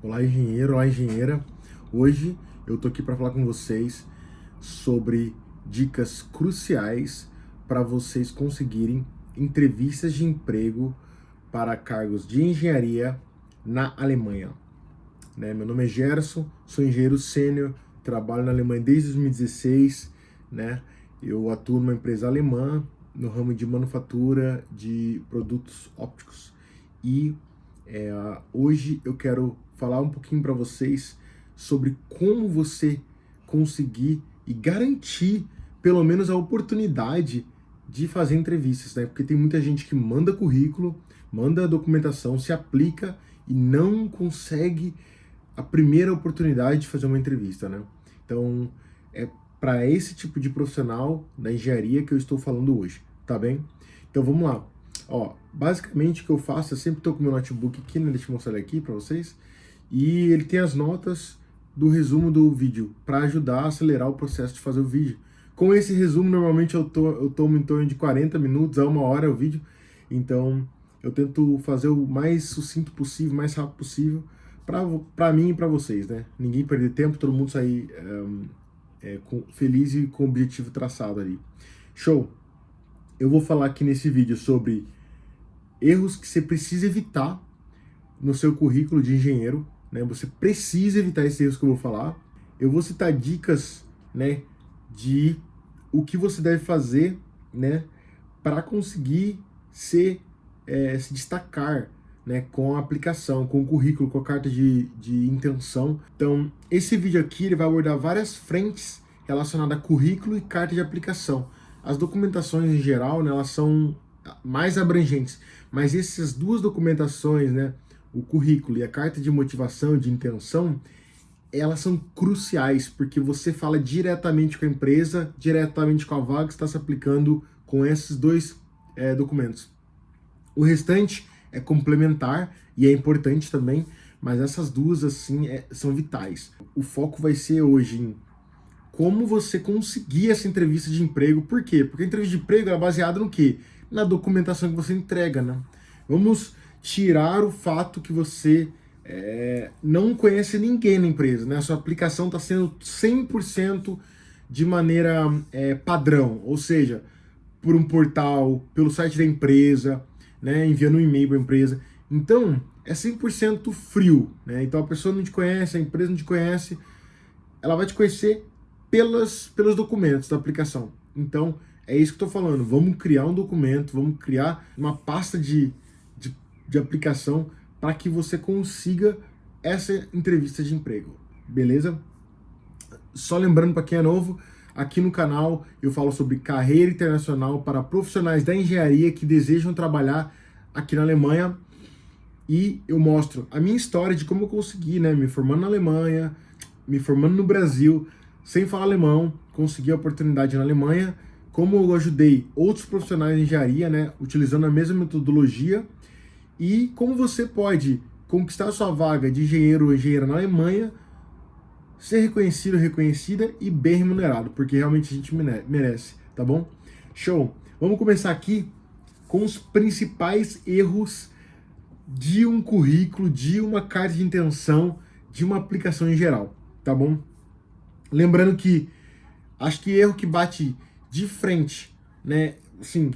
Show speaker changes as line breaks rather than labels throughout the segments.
Olá, engenheiro, olá, engenheira. Hoje eu tô aqui para falar com vocês sobre dicas cruciais para vocês conseguirem entrevistas de emprego para cargos de engenharia na Alemanha. Meu nome é Gerson, sou engenheiro sênior, trabalho na Alemanha desde 2016, né? Eu atuo numa empresa alemã no ramo de manufatura de produtos ópticos e hoje eu quero falar um pouquinho para vocês sobre como você conseguir e garantir pelo menos a oportunidade de fazer entrevistas, né? Porque tem muita gente que manda currículo, manda documentação, se aplica e não consegue a primeira oportunidade de fazer uma entrevista, né? Então, é para esse tipo de profissional da engenharia que eu estou falando hoje, tá bem? Então, vamos lá. Ó, basicamente o que eu faço, eu sempre estou com meu notebook aqui, né? Deixa eu mostrar ele aqui para vocês. E ele tem as notas do resumo do vídeo para ajudar a acelerar o processo de fazer o vídeo. Com esse resumo, normalmente eu tomo em torno de 40 minutos a 1 hora o vídeo. Então, eu tento fazer o mais sucinto possível, mais rápido possível, para mim e para vocês, né? Ninguém perder tempo, todo mundo sair feliz e com o objetivo traçado ali. Show! Eu vou falar aqui nesse vídeo sobre erros que você precisa evitar no seu currículo de engenheiro, né? Você precisa evitar esses erros que eu vou falar. Eu vou citar dicas, né, de o que você deve fazer, né, para conseguir se destacar, né, com a aplicação, com o currículo, com a carta de intenção. Então, esse vídeo aqui ele vai abordar várias frentes relacionadas a currículo e carta de aplicação. As documentações em geral, né, elas são mais abrangentes, mas essas duas documentações, né, o currículo e a carta de motivação, de intenção, elas são cruciais, porque você fala diretamente com a empresa, diretamente com a vaga que está se aplicando com esses dois documentos. O restante é complementar e é importante também, mas essas duas, assim, são vitais. O foco vai ser hoje em como você conseguir essa entrevista de emprego. Por quê? Porque a entrevista de emprego é baseada no quê? Na documentação que você entrega, né? Vamos tirar o fato que você não conhece ninguém na empresa, né? A sua aplicação está sendo 100% de maneira padrão, ou seja, por um portal, pelo site da empresa, né? Enviando um e-mail para a empresa. Então, é 100% frio, né? Então a pessoa não te conhece, a empresa não te conhece, ela vai te conhecer pelos documentos da aplicação. Então, é isso que eu estou falando. Vamos criar um documento, vamos criar uma pasta de aplicação para que você consiga essa entrevista de emprego, beleza? Só lembrando para quem é novo, aqui no canal eu falo sobre carreira internacional para profissionais da engenharia que desejam trabalhar aqui na Alemanha e eu mostro a minha história de como eu consegui, né, me formando na Alemanha, me formando no Brasil, sem falar alemão, consegui a oportunidade na Alemanha, como eu ajudei outros profissionais de engenharia, né, utilizando a mesma metodologia, e como você pode conquistar sua vaga de engenheiro ou engenheira na Alemanha, ser reconhecido, reconhecida e bem remunerado, porque realmente a gente merece, tá bom? Show! Vamos começar aqui com os principais erros de um currículo, de uma carta de intenção, de uma aplicação em geral, tá bom? Lembrando que acho que erro que bate de frente, né, assim,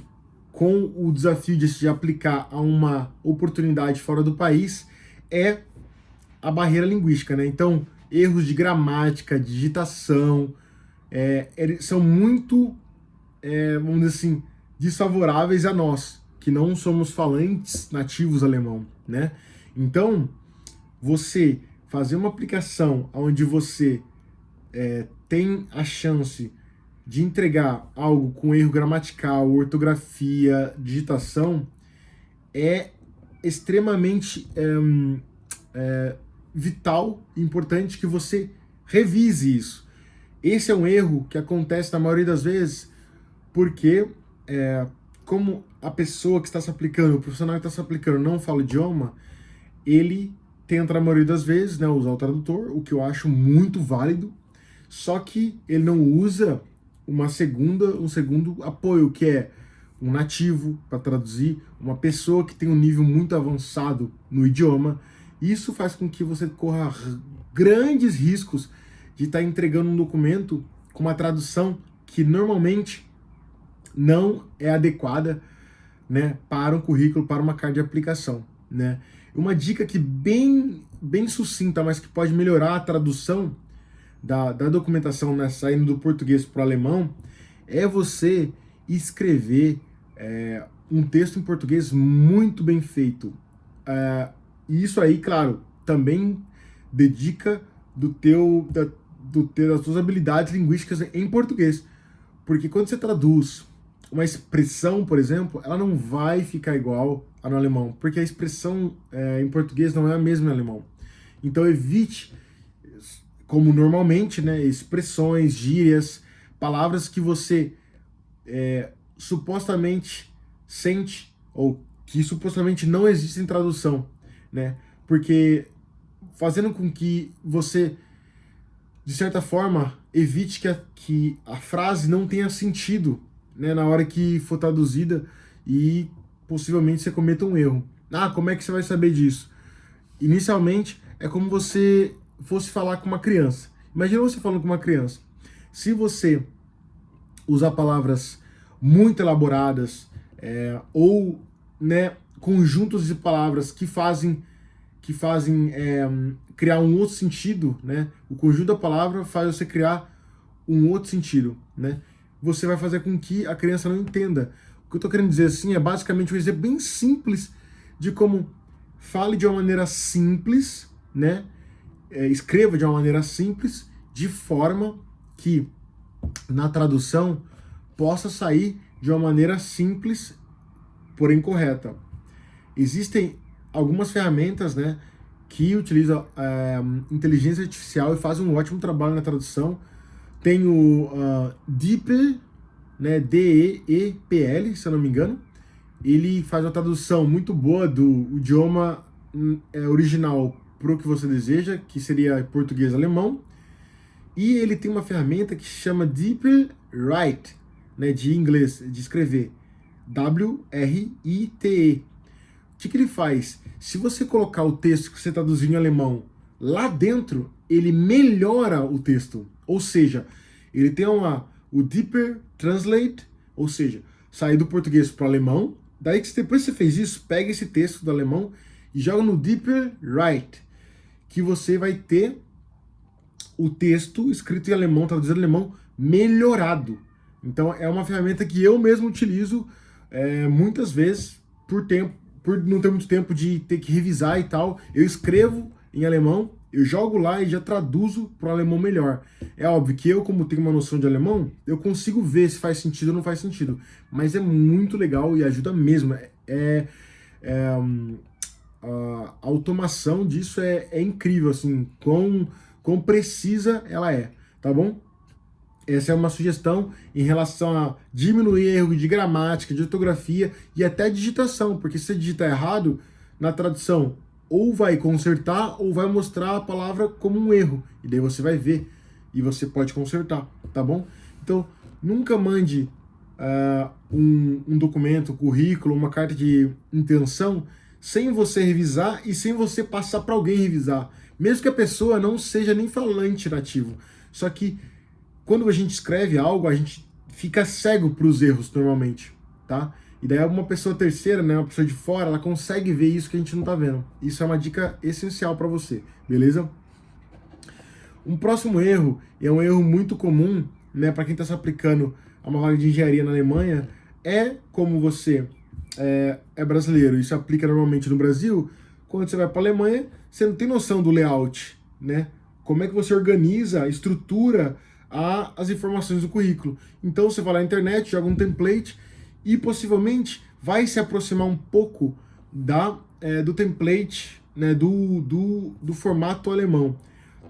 com o desafio de aplicar a uma oportunidade fora do país é a barreira linguística, né? Então, erros de gramática, digitação, são muito, vamos dizer assim, desfavoráveis a nós, que não somos falantes nativos alemão, né? Então, você fazer uma aplicação onde você tem a chance de entregar algo com erro gramatical, ortografia, digitação, é extremamente vital e importante que você revise isso. Esse é um erro que acontece na maioria das vezes porque, como a pessoa que está se aplicando, o profissional que está se aplicando não fala o idioma, ele tenta, na maioria das vezes, né, usar o tradutor, o que eu acho muito válido, só que ele não usa um segundo apoio, que é um nativo para traduzir, uma pessoa que tem um nível muito avançado no idioma, Isso faz com que você corra grandes riscos de estar entregando um documento com uma tradução que normalmente não é adequada, né, para um currículo, para uma carta de aplicação, né? Uma dica que bem sucinta, mas que pode melhorar a tradução da documentação, né, saindo do português para o alemão, é você escrever um texto em português muito bem feito. E isso aí, claro, também dedica das suas habilidades linguísticas em português. Porque quando você traduz uma expressão, por exemplo, ela não vai ficar igual a no alemão, porque a expressão em português não é a mesma em alemão. Então evite, como normalmente, né, expressões, gírias, palavras que você supostamente sente ou que supostamente não existem em tradução, né? Porque fazendo com que você, de certa forma, evite que a frase não tenha sentido, né, na hora que for traduzida e possivelmente você cometa um erro. Como é que você vai saber disso? Inicialmente, é como você fosse falar com uma criança. Imagina você falando com uma criança. Se você usar palavras muito elaboradas ou, né, conjuntos de palavras que fazem criar um outro sentido, né? O conjunto da palavra faz você criar um outro sentido, né? Você vai fazer com que a criança não entenda. O que eu estou querendo dizer assim é basicamente um exemplo bem simples de como fale de uma maneira simples, né? Escreva de uma maneira simples, de forma que na tradução possa sair de uma maneira simples, porém correta. Existem algumas ferramentas, né, que utilizam inteligência artificial e fazem um ótimo trabalho na tradução. Tem o DeepL, né, DEEPL, se eu não me engano. Ele faz uma tradução muito boa do idioma original para o que você deseja, que seria português-alemão. E ele tem uma ferramenta que se chama DeepL Write, né, de inglês, de escrever, WRITE. O que ele faz? Se você colocar o texto que você traduziu em alemão lá dentro, ele melhora o texto. Ou seja, ele tem o Deeper Translate, ou seja, sair do português para o alemão. Daí que depois que você fez isso, pega esse texto do alemão e joga no Deeper Write, que você vai ter o texto escrito em alemão, traduzido em alemão, melhorado. Então é uma ferramenta que eu mesmo utilizo muitas vezes por não ter muito tempo de ter que revisar e tal. Eu escrevo em alemão, eu jogo lá e já traduzo para o alemão melhor. É óbvio que eu, como tenho uma noção de alemão, eu consigo ver se faz sentido ou não faz sentido. Mas é muito legal e ajuda mesmo. A automação disso é incrível, assim, quão precisa ela é, tá bom? Essa é uma sugestão em relação a diminuir erro de gramática, de ortografia e até digitação, porque se você digitar errado, na tradução ou vai consertar ou vai mostrar a palavra como um erro, e daí você vai ver e você pode consertar, tá bom? Então, nunca mande um documento, um currículo, uma carta de intenção sem você revisar e sem você passar para alguém revisar, mesmo que a pessoa não seja nem falante nativo. Só que quando a gente escreve algo, a gente fica cego para os erros normalmente, tá? E daí uma pessoa terceira, né, uma pessoa de fora, ela consegue ver isso que a gente não tá vendo. Isso é uma dica essencial para você, beleza? Um próximo erro, e é um erro muito comum, né, para quem está se aplicando a uma vaga de engenharia na Alemanha, como você é brasileiro e se aplica normalmente no Brasil, quando você vai para a Alemanha, você não tem noção do layout, né? Como é que você organiza, estrutura as informações do currículo. Então você vai lá na internet, joga um template e possivelmente vai se aproximar um pouco do template, né, do formato alemão.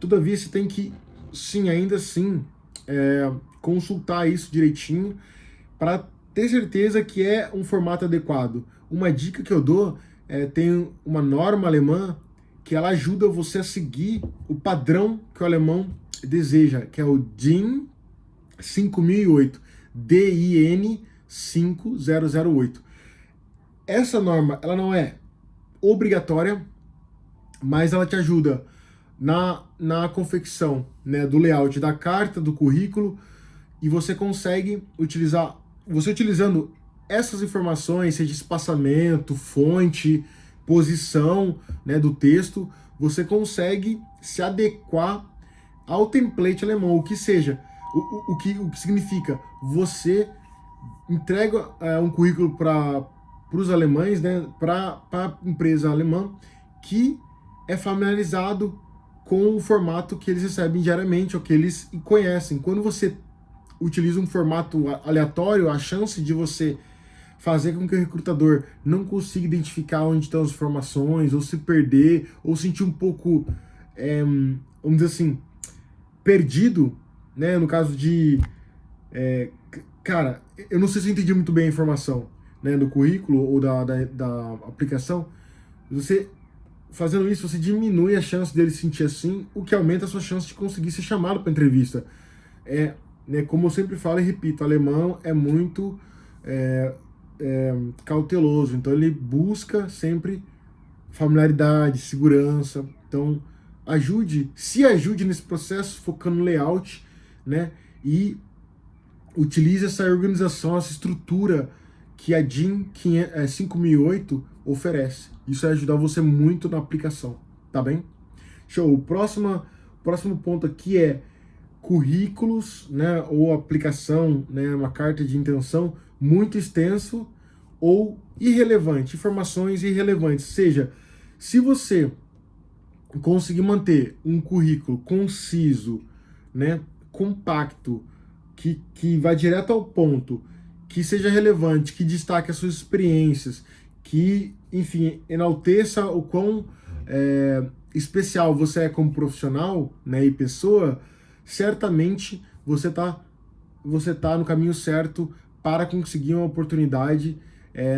Todavia você tem que, sim, ainda assim, consultar isso direitinho para ter certeza que é um formato adequado. Uma dica que eu dou tem uma norma alemã que ela ajuda você a seguir o padrão que o alemão deseja, que é o DIN 5008, DIN 5008. Essa norma, ela não é obrigatória, mas ela te ajuda na confecção, né, do layout da carta, do currículo, e você consegue utilizar, você utilizando essas informações, seja espaçamento, fonte, posição, né, do texto, você consegue se adequar ao template alemão, o que seja, o que significa, você entrega um currículo para os alemães, né, para a empresa alemã, que é familiarizado com o formato que eles recebem diariamente, ou que eles conhecem. Quando você utiliza um formato aleatório, a chance de você fazer com que o recrutador não consiga identificar onde estão as informações, ou se perder, ou sentir um pouco, vamos dizer assim, perdido, né? No caso de, cara, eu não sei se eu entendi muito bem a informação, né, do currículo ou da aplicação. Você fazendo isso, você diminui a chance dele sentir assim, o que aumenta a sua chance de conseguir ser chamado para entrevista. Né, como eu sempre falo e repito, o alemão é muito cauteloso, então ele busca sempre familiaridade, segurança. Então, se ajude nesse processo, focando no layout, né? E utilize essa organização, essa estrutura que a DIN 5008 oferece. Isso vai ajudar você muito na aplicação, tá bem? Show. O próximo ponto aqui é currículos, né, ou aplicação, né, uma carta de intenção muito extenso ou irrelevante, informações irrelevantes. Ou seja, se você conseguir manter um currículo conciso, né, compacto, que vá direto ao ponto, que seja relevante, que destaque as suas experiências, que, enfim, enalteça o quão especial você é como profissional, né, e pessoa, certamente você tá no caminho certo para conseguir uma oportunidade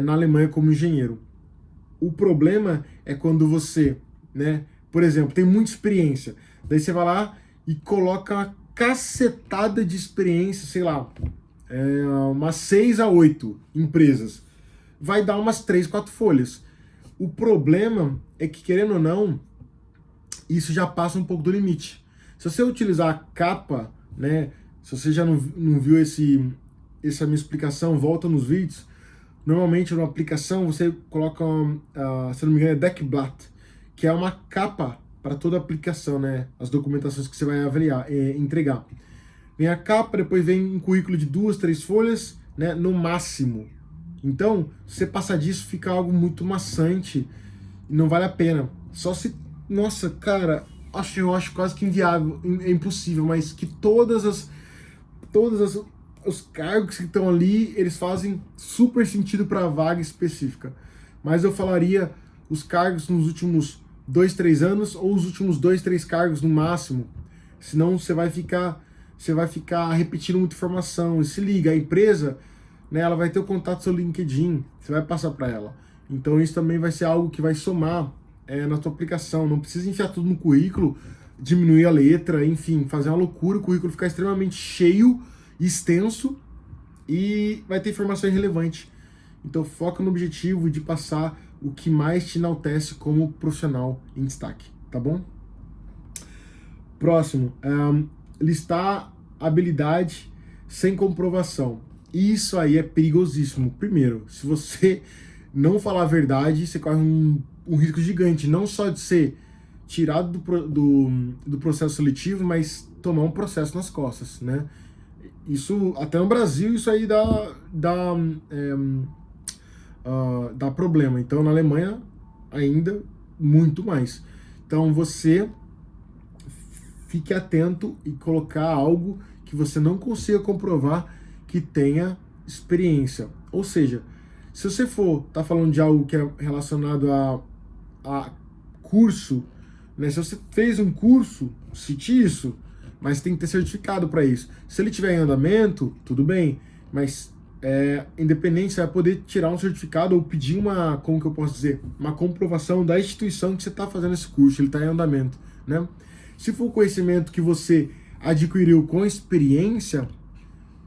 na Alemanha como engenheiro. O problema é quando você, né, por exemplo, tem muita experiência, daí você vai lá e coloca uma cacetada de experiência, sei lá, umas 6 a 8 empresas. Vai dar umas 3, 4 folhas. O problema é que, querendo ou não, isso já passa um pouco do limite. Se você utilizar a capa, né, se você já não viu essa minha explicação, volta nos vídeos. Normalmente, numa aplicação, você coloca, se não me engano, é Deckblatt, que é uma capa para toda a aplicação, né, as documentações que você vai entregar. Vem a capa, depois vem um currículo de 2, 3 folhas, né, no máximo. Então, se você passar disso, fica algo muito maçante e não vale a pena. Só se, nossa, cara, eu acho quase que inviável, é impossível, mas que os cargos que estão ali, eles fazem super sentido para a vaga específica. Mas eu falaria os cargos nos últimos 2, 3 anos, ou os últimos 2, 3 cargos no máximo. Senão você vai ficar repetindo muita informação. E se liga, a empresa, né, ela vai ter o contato do seu LinkedIn, você vai passar para ela. Então isso também vai ser algo que vai somar na tua aplicação. Não precisa enfiar tudo no currículo, diminuir a letra, enfim, fazer uma loucura, o currículo ficar extremamente cheio, extenso, e vai ter informação irrelevante. Então foca no objetivo de passar o que mais te enaltece como profissional em destaque, tá bom? Próximo, listar habilidade sem comprovação. Isso aí é perigosíssimo. Primeiro, se você não falar a verdade, você corre um risco gigante, não só de ser tirado do processo seletivo, mas tomar um processo nas costas, né? Isso, até no Brasil, isso aí dá problema. Então, na Alemanha, ainda muito mais. Então, você fique atento e colocar algo que você não consiga comprovar que tenha experiência. Ou seja, se você tá falando de algo que é relacionado a curso, né? Se você fez um curso, cite isso, mas tem que ter certificado para isso. Se ele tiver em andamento, tudo bem, mas independente, você vai poder tirar um certificado ou pedir como que eu posso dizer, uma comprovação da instituição que você está fazendo esse curso, ele está em andamento, né? Se for conhecimento que você adquiriu com experiência,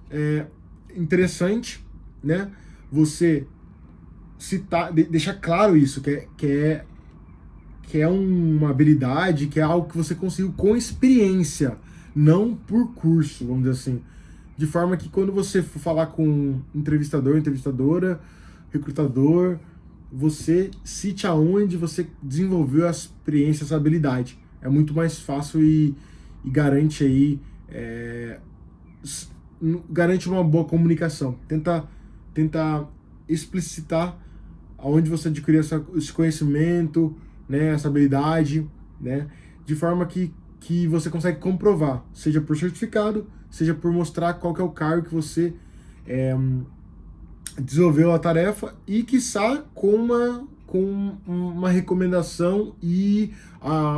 é interessante, né? Você citar, deixar claro isso, que que é uma habilidade, que é algo que você conseguiu com experiência, não por curso, vamos dizer assim. De forma que quando você for falar com um entrevistador, entrevistadora, recrutador, você cite aonde você desenvolveu a experiência, essa habilidade. É muito mais fácil e garante aí, garante uma boa comunicação. Tenta explicitar aonde você adquiriu esse conhecimento, né, essa habilidade, né, de forma que você consegue comprovar, seja por certificado, seja por mostrar qual que é o cargo que você desenvolveu a tarefa e, quiçá, com uma recomendação e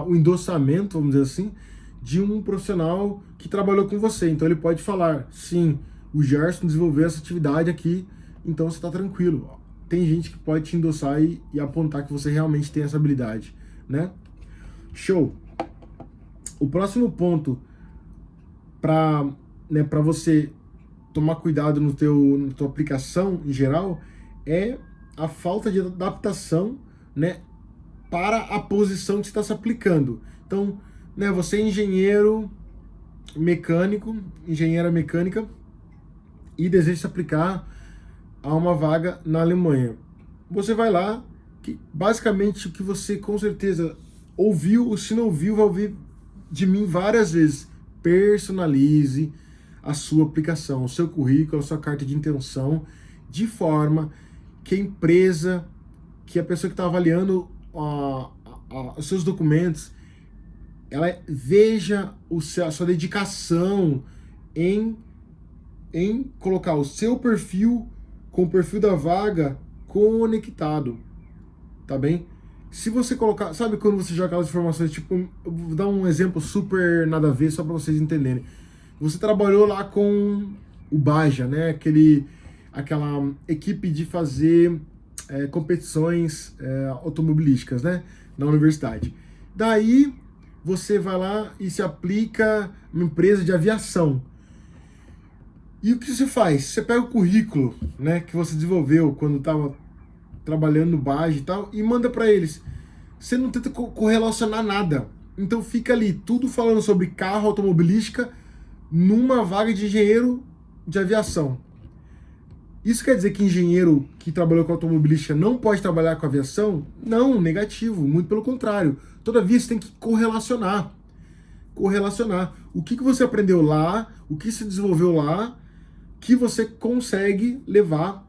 o endossamento, vamos dizer assim, de um profissional que trabalhou com você. Então ele pode falar, sim, o Gerson desenvolveu essa atividade aqui, então você está tranquilo. Tem gente que pode te endossar e apontar que você realmente tem essa habilidade, né? Show! O próximo ponto para você tomar cuidado na tua aplicação em geral é a falta de adaptação, né, para a posição que você está se aplicando. Então, né, você é engenheiro mecânico, engenheira mecânica e deseja se aplicar a uma vaga na Alemanha. Você vai lá, que basicamente o que você com certeza ouviu, ou se não ouviu, vai ouvir de mim várias vezes. Personalize a sua aplicação, o seu currículo, a sua carta de intenção, de forma que a empresa, que a pessoa que está avaliando os seus documentos, ela veja a sua dedicação em colocar o seu perfil com o perfil da vaga conectado, tá bem? Se você colocar, sabe quando você joga aquelas informações, tipo, eu vou dar um exemplo super nada a ver, só para vocês entenderem. Você trabalhou lá com o Baja, né? Aquela equipe de fazer competições automobilísticas, né? Na universidade. Daí você vai lá e se aplica numa empresa de aviação. E o que você faz? Você pega o currículo, né, que você desenvolveu quando estava trabalhando no Baja e tal, e manda para eles. Você não tenta correlacionar nada. Então fica ali tudo falando sobre carro, automobilística, numa vaga de engenheiro de aviação. Isso quer dizer que engenheiro que trabalhou com automobilística não pode trabalhar com aviação? Não, negativo, muito pelo contrário. Todavia você tem que correlacionar. O que você aprendeu lá, o que se desenvolveu lá, que você consegue levar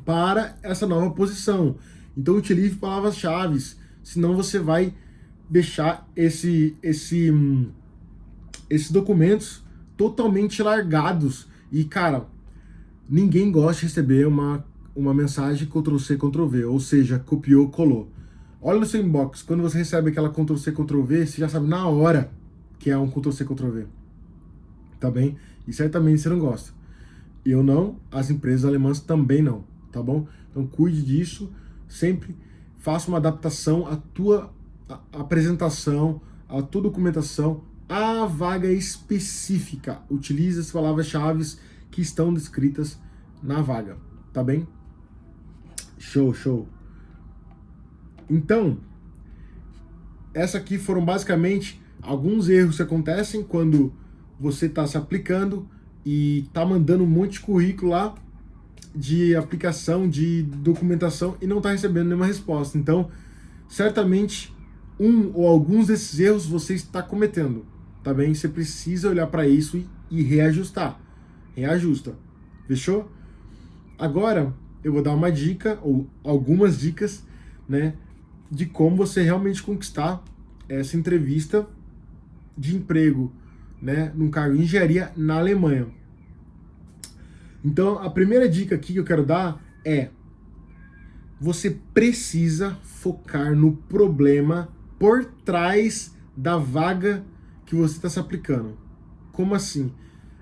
para essa nova posição. Então utilize palavras-chave, senão você vai deixar esses documentos totalmente largados. E, cara, ninguém gosta de receber uma mensagem Ctrl+C, Ctrl+V, ou seja, copiou, colou. Olha no seu inbox, quando você recebe aquela Ctrl+C, Ctrl+V, você já sabe na hora que é um Ctrl+C, Ctrl+V. Tá bem? E certamente você não gosta. Eu não, as empresas alemãs também não, tá bom? Então cuide disso, sempre faça uma adaptação à tua apresentação, à tua documentação, à vaga específica. Utilize as palavras-chave que estão descritas na vaga, tá bem? Show. Então, essa aqui foram basicamente alguns erros que acontecem quando você está se aplicando e está mandando um monte de currículo lá de aplicação, de documentação e não está recebendo nenhuma resposta. Então, certamente, um ou alguns desses erros você está cometendo, tá bem? Você precisa olhar para isso e reajustar. Reajusta. Fechou? Agora, eu vou dar uma dica, ou algumas dicas, né, de como você realmente conquistar essa entrevista de emprego, né, num cargo de engenharia na Alemanha. Então, a primeira dica aqui que eu quero dar é: você precisa focar no problema por trás da vaga que você está se aplicando. Como assim?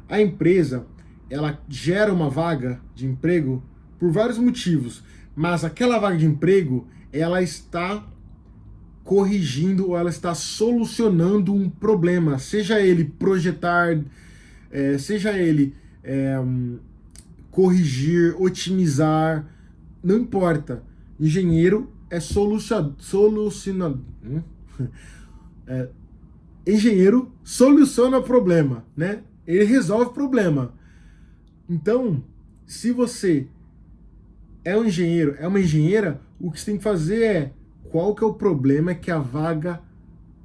A empresa, ela gera uma vaga de emprego por vários motivos, mas aquela vaga de emprego, ela está corrigindo ou ela está solucionando um problema, seja ele projetar, seja ele corrigir, otimizar, não importa. Engenheiro é engenheiro soluciona problema, né? Ele resolve problema. Então, se você é um engenheiro, é uma engenheira, o que você tem que fazer é qual que é o problema que a vaga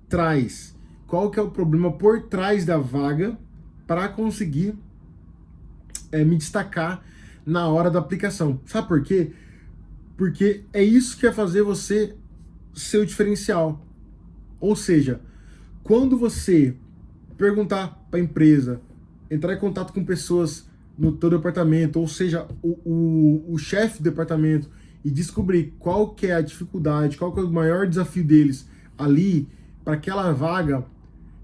traz? Qual que é o problema por trás da vaga para conseguir me destacar na hora da aplicação. Sabe por quê? Porque é isso que vai fazer você ser o diferencial. Ou seja, quando você perguntar para a empresa, entrar em contato com pessoas no teu departamento, ou seja, o chefe do departamento, e descobrir qual que é a dificuldade, qual que é o maior desafio deles ali para aquela vaga,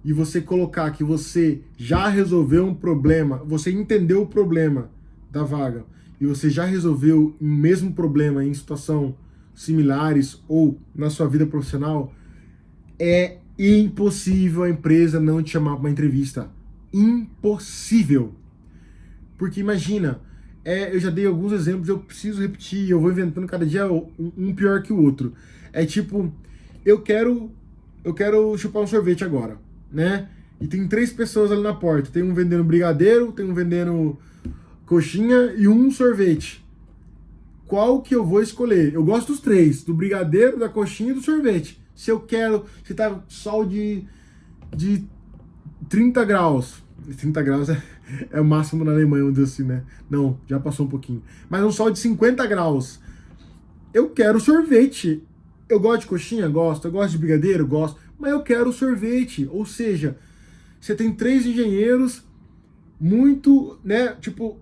e você colocar que você já resolveu um problema, você entendeu o problema da vaga, e você já resolveu o mesmo problema em situação similares ou na sua vida profissional, é impossível a empresa não te chamar para uma entrevista. Impossível. Porque imagina, eu já dei alguns exemplos, eu preciso repetir, eu vou inventando cada dia um pior que o outro. É tipo, eu quero chupar um sorvete agora, né? E tem 3 pessoas ali na porta. Tem um vendendo brigadeiro, tem um vendendo coxinha e um sorvete. Qual que eu vou escolher? Eu gosto dos 3, do brigadeiro, da coxinha e do sorvete. Se tá sol de 30 graus. 30 graus é o máximo na Alemanha, vamos dizer assim, né? Não, já passou um pouquinho. Mas um sol de 50 graus. Eu quero sorvete. Eu gosto de coxinha? Gosto. Eu gosto de brigadeiro? Gosto. Mas eu quero sorvete. Ou seja, você tem 3 engenheiros muito, né, tipo,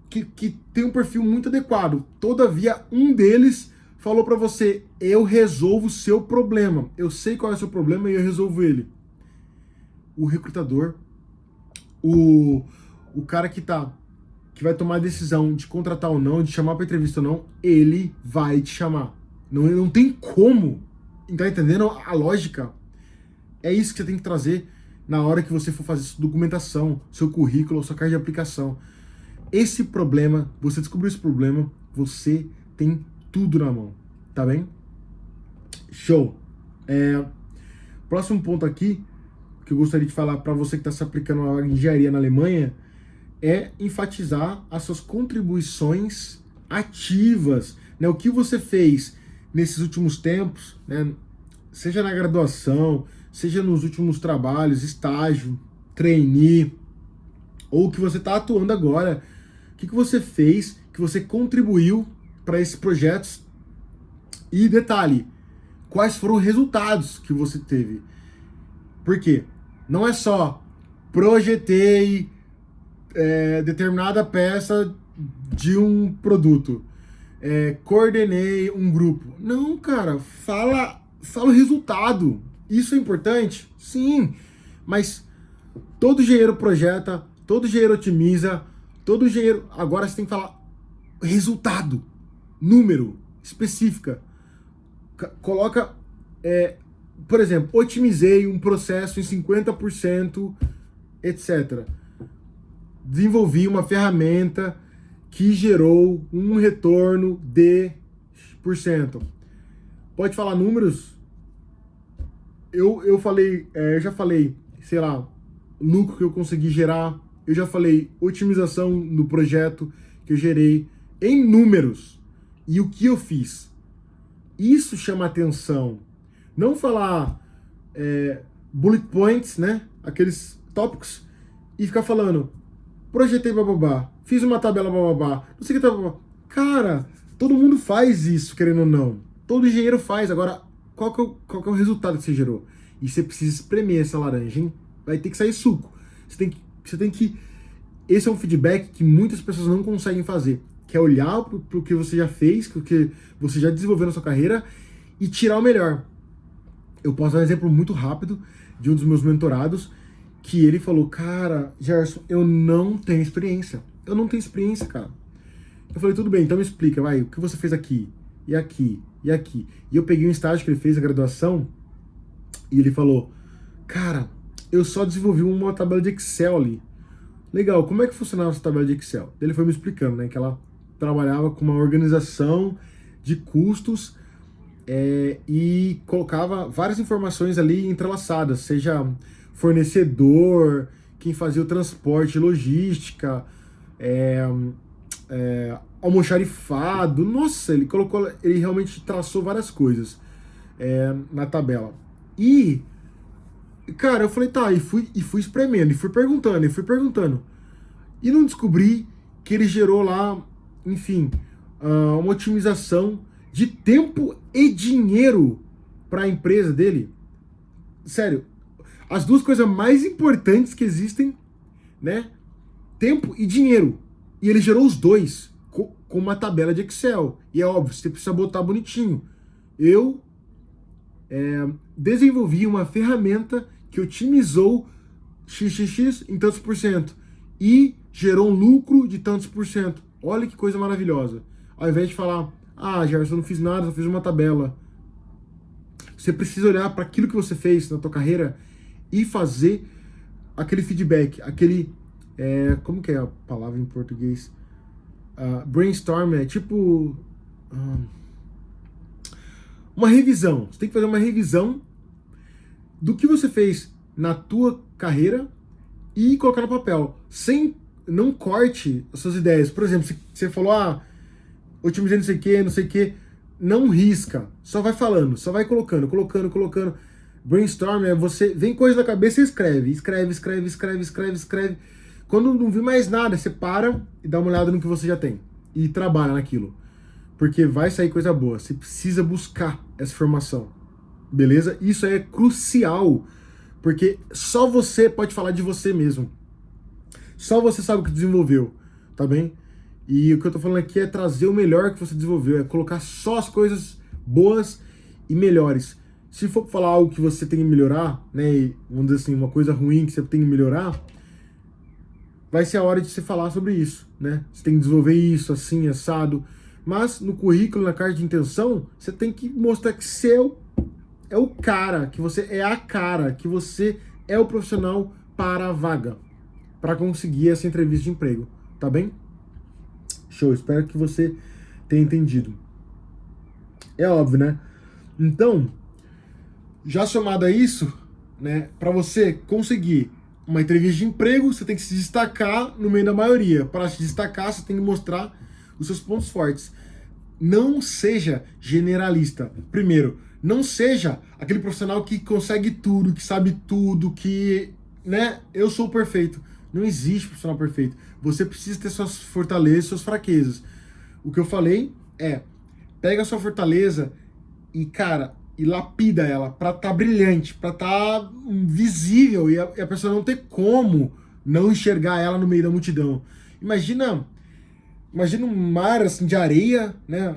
que tem um perfil muito adequado. Todavia, um deles falou para você, eu resolvo o seu problema. Eu sei qual é o seu problema e eu resolvo ele. O recrutador, o cara que vai tomar a decisão de contratar ou não, de chamar para entrevista ou não, ele vai te chamar. Não tem como. Tá entendendo a lógica? É isso que você tem que trazer na hora que você for fazer sua documentação, seu currículo, sua carta de aplicação. Esse problema, você descobriu esse problema, você tem tudo na mão, tá bem? Show! Próximo ponto aqui, que eu gostaria de falar para você que está se aplicando a engenharia na Alemanha, é enfatizar as suas contribuições ativas, né? O que você fez nesses últimos tempos, né? Seja na graduação, seja nos últimos trabalhos, estágio, trainee, ou o que você está atuando agora. O que você fez, que você contribuiu para esses projetos? E detalhe, quais foram os resultados que você teve? Por quê? Não é só projetei determinada peça de um produto, coordenei um grupo. Não, cara, fala o resultado. Isso é importante? Sim, mas todo engenheiro projeta, todo engenheiro otimiza, todo engenheiro... Agora você tem que falar resultado, número, específica. Coloca, por exemplo, otimizei um processo em 50%, etc. Desenvolvi uma ferramenta que gerou um retorno de %. Pode falar números? Eu já falei, sei lá, lucro que eu consegui gerar. Eu já falei otimização no projeto que eu gerei em números. E o que eu fiz? Isso chama atenção. Não falar bullet points, né? Aqueles tópicos, e ficar falando, projetei bababá, fiz uma tabela bababá, não sei o que tá bababá. Cara, todo mundo faz isso, querendo ou não. Todo engenheiro faz. Agora, qual que é o resultado que você gerou? E você precisa espremer essa laranja, hein? Vai ter que sair suco. Você tem que... Esse é um feedback que muitas pessoas não conseguem fazer, que é olhar pro que você já fez, pro que você já desenvolveu na sua carreira e tirar o melhor. Eu posso dar um exemplo muito rápido de um dos meus mentorados, que ele falou, cara, Gerson, eu não tenho experiência. Eu não tenho experiência, cara. Eu falei, tudo bem, então me explica, vai, o que você fez aqui, e aqui, e aqui. E eu peguei um estágio que ele fez na graduação, e ele falou, cara, eu só desenvolvi uma tabela de Excel ali. Legal, como é que funcionava essa tabela de Excel? Ele foi me explicando, né, que ela trabalhava com uma organização de custos e colocava várias informações ali entrelaçadas, seja fornecedor, quem fazia o transporte, logística, é, almoxarifado. Nossa, ele realmente traçou várias coisas na tabela. E, cara, eu falei, tá, e fui espremendo, e fui perguntando. E não descobri que ele gerou lá, enfim, uma otimização de tempo e dinheiro para a empresa dele. Sério, as duas coisas mais importantes que existem, né? Tempo e dinheiro. E ele gerou os dois com uma tabela de Excel. E é óbvio, você precisa botar bonitinho. Eu desenvolvi uma ferramenta que otimizou XXX em tantos por cento e gerou um lucro de tantos por cento. Olha que coisa maravilhosa. Ao invés de falar, Gerson, eu não fiz nada, só fiz uma tabela. Você precisa olhar para aquilo que você fez na tua carreira e fazer aquele feedback, como que é a palavra em português? Brainstorm é tipo uma revisão. Você tem que fazer uma revisão do que você fez na tua carreira e colocar no papel. Não corte as suas ideias. Por exemplo, se você falou, otimizei não sei o que, não risca. Só vai falando, só vai colocando. Brainstorm é você vem coisa na cabeça e escreve. Quando não vir mais nada, você para e dá uma olhada no que você já tem. E trabalha naquilo. Porque vai sair coisa boa. Você precisa buscar essa informação. Beleza? Isso é crucial. Porque só você pode falar de você mesmo. Só você sabe o que desenvolveu. Tá bem? E o que eu tô falando aqui é trazer o melhor que você desenvolveu. É colocar só as coisas boas e melhores. Se for falar algo que você tem que melhorar, né? E, vamos dizer assim, uma coisa ruim que você tem que melhorar, vai ser a hora de você falar sobre isso, né? Você tem que desenvolver isso, assim, assado. Mas no currículo, na carta de intenção, você tem que mostrar que você é o cara, que você é a cara, que você é o profissional para a vaga, para conseguir essa entrevista de emprego, tá bem? Show, espero que você tenha entendido. É óbvio, né? Então, já somado a isso, né, para você conseguir uma entrevista de emprego, você tem que se destacar no meio da maioria. Para se destacar, você tem que mostrar os seus pontos fortes. Não seja generalista. Primeiro, não seja aquele profissional que consegue tudo, que sabe tudo, que, né, eu sou perfeito. Não existe profissional perfeito. Você precisa ter suas fortalezas, suas fraquezas. O que eu falei é, pega a sua fortaleza e, cara, e lapida ela pra tá brilhante, pra tá visível e a pessoa não ter como não enxergar ela no meio da multidão. Imagina um mar assim de areia, né?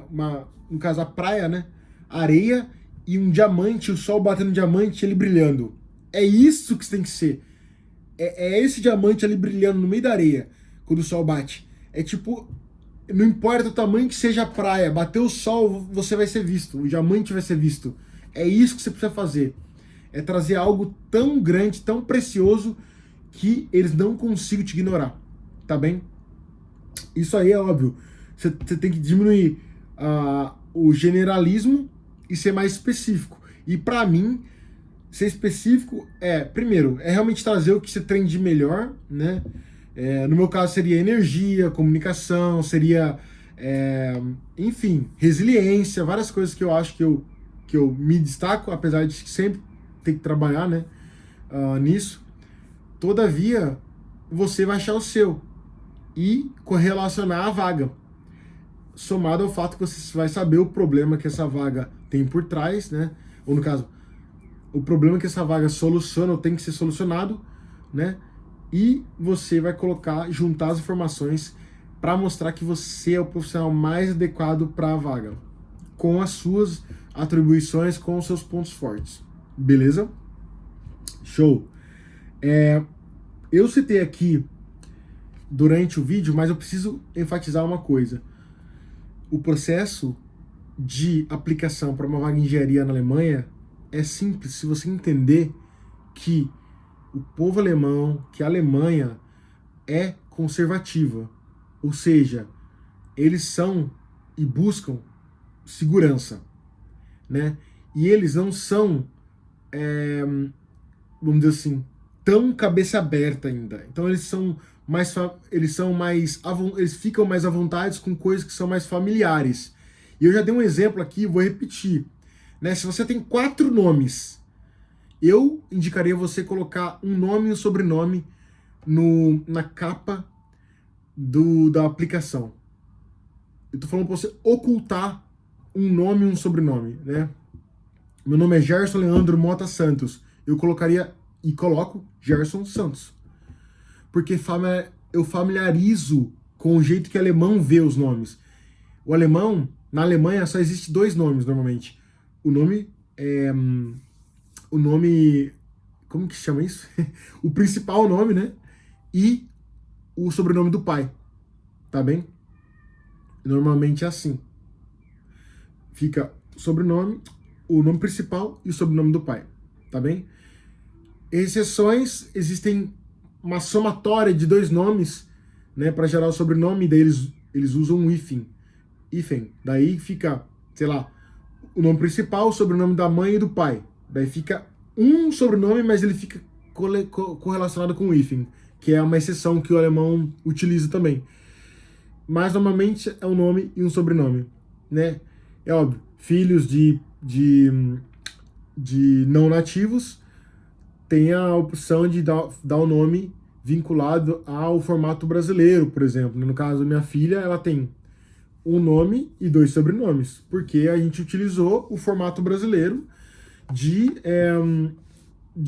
No caso a praia, né? Areia e um diamante, o sol batendo no diamante, ele brilhando. É isso que você tem que ser. É esse diamante ali brilhando no meio da areia quando o sol bate. É tipo, não importa o tamanho que seja a praia, bateu o sol, você vai ser visto, o diamante vai ser visto. É isso que você precisa fazer. É trazer algo tão grande, tão precioso, que eles não consigam te ignorar. Tá bem? Isso aí é óbvio. Você tem que diminuir o generalismo e ser mais específico. E para mim, ser específico primeiro, é realmente trazer o que você tem de melhor, né? No meu caso seria energia, comunicação, seria, enfim, resiliência, várias coisas que eu acho que eu me destaco, apesar de sempre ter que trabalhar, né, nisso. Todavia, você vai achar o seu e correlacionar a vaga, somado ao fato que você vai saber o problema que essa vaga tem por trás, né? Ou no caso, o problema que essa vaga soluciona ou tem que ser solucionado, né? E você vai juntar as informações para mostrar que você é o profissional mais adequado para a vaga, com as suas atribuições, com os seus pontos fortes. Beleza? Show! Eu citei aqui durante o vídeo, mas eu preciso enfatizar uma coisa. O processo de aplicação para uma vaga em engenharia na Alemanha é simples se você entender que o povo alemão, que a Alemanha é conservativa. Ou seja, eles são e buscam segurança. né? E eles não são, vamos dizer assim, tão cabeça aberta ainda. Então eles são eles ficam mais à vontade com coisas que são mais familiares. E eu já dei um exemplo aqui, vou repetir, né? Se você tem 4 nomes, eu indicaria você colocar um nome e um sobrenome na capa da aplicação. Eu tô falando para você ocultar um nome e um sobrenome, né? Meu nome é Gerson Leandro Mota Santos. Eu colocaria e coloco Gerson Santos. Porque eu familiarizo com o jeito que o alemão vê os nomes. O alemão, na Alemanha, só existe 2 nomes normalmente. O nome, como que chama isso? O principal nome, né? E o sobrenome do pai. Tá bem? Normalmente é assim. Fica o sobrenome, o nome principal e o sobrenome do pai. Tá bem? Exceções, existem uma somatória de 2 nomes, né, para gerar o sobrenome, daí eles usam um hífen. Daí fica, sei lá, o nome principal, o sobrenome da mãe e do pai. Daí fica um sobrenome, mas ele fica correlacionado com o hífen, que é uma exceção que o alemão utiliza também. Mas normalmente é um nome e um sobrenome, né? É óbvio, filhos de não nativos tem a opção de dar o nome vinculado ao formato brasileiro, por exemplo. No caso da minha filha, ela tem um nome e 2 sobrenomes, porque a gente utilizou o formato brasileiro de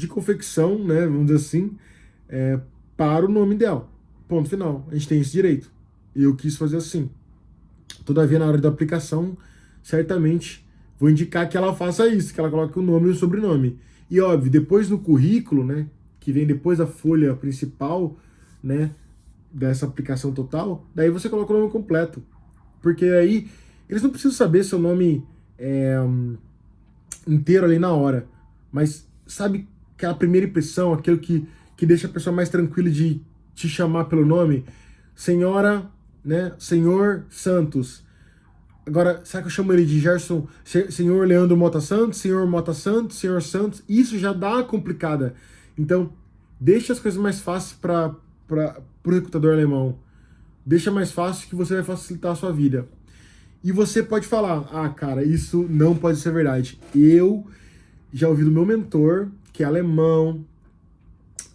confecção, né, vamos dizer assim, para o nome dela. Ponto final. A gente tem esse direito. E eu quis fazer assim. Todavia, na hora da aplicação, certamente vou indicar que ela faça isso, que ela coloque o nome e o sobrenome. E óbvio, depois no currículo, né, que vem depois da folha principal, né, dessa aplicação total, daí você coloca o nome completo. Porque aí eles não precisam saber seu nome inteiro ali na hora. Mas sabe aquela primeira impressão, aquilo que deixa a pessoa mais tranquila de te chamar pelo nome? Senhora, né, Senhor Santos. Agora, sabe que eu chamo ele de Gerson, Senhor Leandro Mota Santos, Senhor Mota Santos, Senhor Santos? Isso já dá uma complicada. Então, deixa as coisas mais fáceis para o recrutador alemão. Deixa mais fácil que você vai facilitar a sua vida. E você pode falar, cara, isso não pode ser verdade. Eu já ouvi do meu mentor, que é alemão,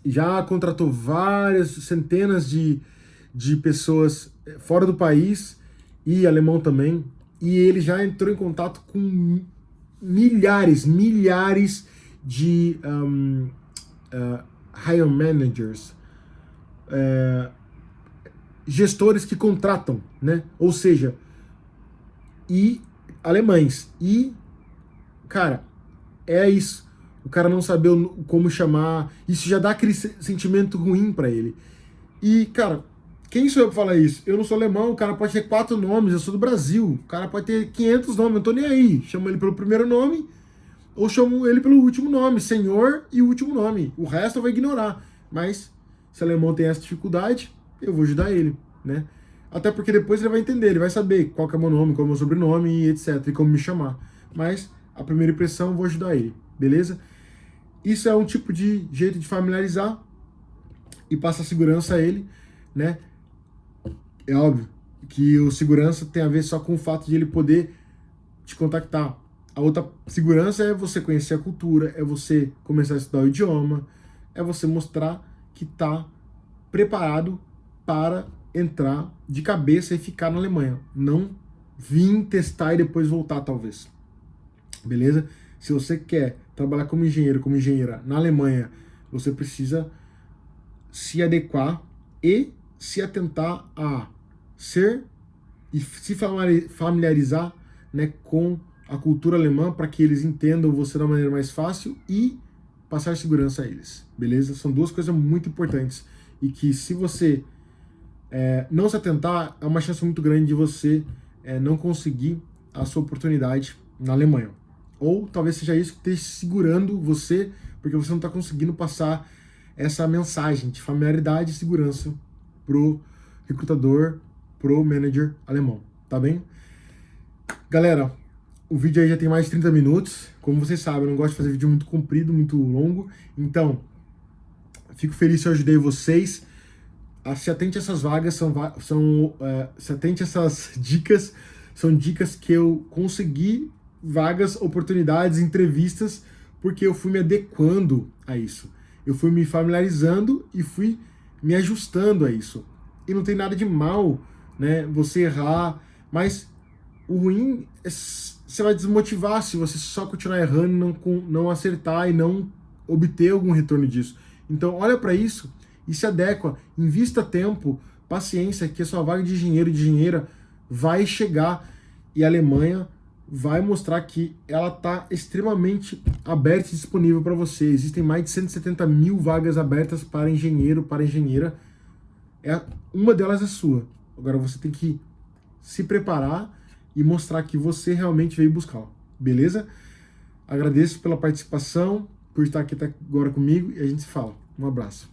já contratou várias centenas de pessoas fora do país, e alemão também, e ele já entrou em contato com milhares de hire managers, gestores que contratam, né? Ou seja, e alemães. E, cara, é isso. O cara não saber como chamar, isso já dá aquele sentimento ruim para ele. E, cara, quem sou eu pra falar isso? Eu não sou alemão, o cara pode ter 4 nomes, eu sou do Brasil. O cara pode ter 500 nomes, eu não tô nem aí. Chamo ele pelo primeiro nome, ou chamo ele pelo último nome, senhor e o último nome. O resto eu vou ignorar. Mas, se o alemão tem essa dificuldade, eu vou ajudar ele, né? Até porque depois ele vai entender, ele vai saber qual que é o meu nome, qual é o meu sobrenome, e etc, e como me chamar. Mas, a primeira impressão, eu vou ajudar ele, beleza? Isso é um tipo de jeito de familiarizar e passar segurança a ele, né? É óbvio que o segurança tem a ver só com o fato de ele poder te contactar. A outra segurança é você conhecer a cultura, é você começar a estudar o idioma, é você mostrar que está preparado para entrar de cabeça e ficar na Alemanha. Não vir testar e depois voltar, talvez. Beleza? Se você quer trabalhar como engenheiro, como engenheira na Alemanha, você precisa se adequar e se atentar a ser e se familiarizar, né, com a cultura alemã para que eles entendam você da maneira mais fácil e passar segurança a eles, beleza? São 2 coisas muito importantes e que se você não se atentar, é uma chance muito grande de você não conseguir a sua oportunidade na Alemanha. Ou talvez seja isso que esteja segurando você, porque você não está conseguindo passar essa mensagem de familiaridade e segurança pro recrutador, pro manager alemão, tá bem? Galera, O vídeo aí já tem mais de 30 minutos. Como vocês sabem, eu não gosto de fazer vídeo muito comprido, muito longo. Então, fico feliz se eu ajudei vocês. Se atente a essas vagas, se atente a essas dicas. São dicas que eu consegui vagas, oportunidades, entrevistas, porque eu fui me adequando a isso. Eu fui me familiarizando e fui me ajustando a isso. E não tem nada de mal, né, você errar, mas o ruim é você vai desmotivar se você só continuar errando, não acertar e não obter algum retorno disso. Então olha para isso e se adequa, invista tempo, paciência, que a sua vaga de engenheiro e de engenheira vai chegar e a Alemanha vai mostrar que ela está extremamente aberta e disponível para você. Existem mais de 170 mil vagas abertas para engenheiro, para engenheira. Uma delas é sua. Agora você tem que se preparar e mostrar que você realmente veio buscar. Beleza? Agradeço pela participação, por estar aqui até agora comigo e a gente se fala. Um abraço.